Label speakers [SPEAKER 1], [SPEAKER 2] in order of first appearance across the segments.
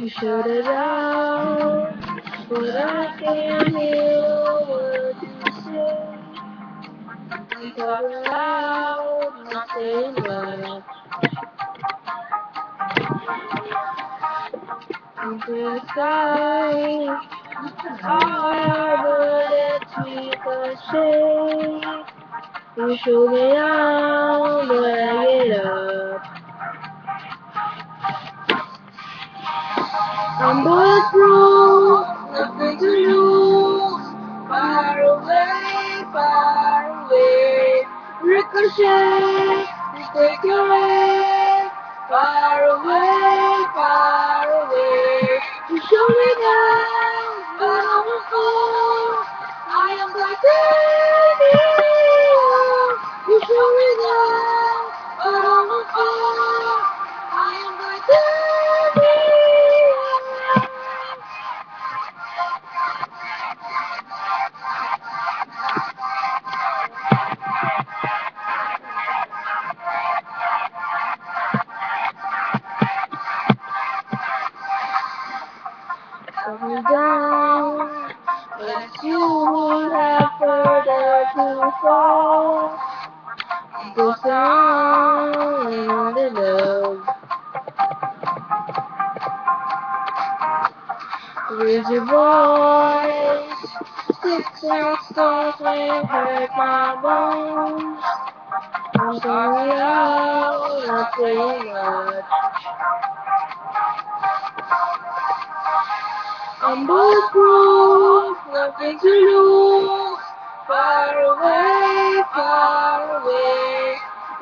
[SPEAKER 1] You shout it out, but I can't hear what you say. I'm talking loud, not saying much. Into the sky, but it's ricochet. You show me down, but I get up. I'm bulletproof, nothing to lose. Far away, far away. Ricochet, you take your aim. Far away, far away. You show me down, but I won't fall. I am titanium. You show me down, but I won't fall. I am titanium. Cut me down, but you would have further to fall. Goes on and the love. Raise your voice, sticks and stones may hurt my bones. I'm sorry, I'm not saying much. I'm bulletproof, nothing to lose. Far away, far away.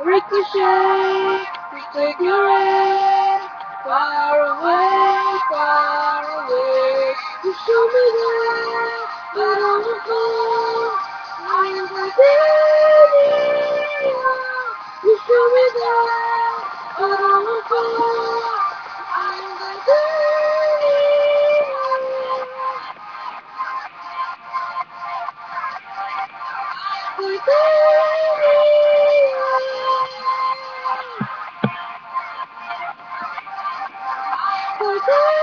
[SPEAKER 1] Ricochet, you take your aim. Far away, far away. You show me there, but I won't fall. I am titanium. You show me there, but I won't fall. I am titanium. Titanium.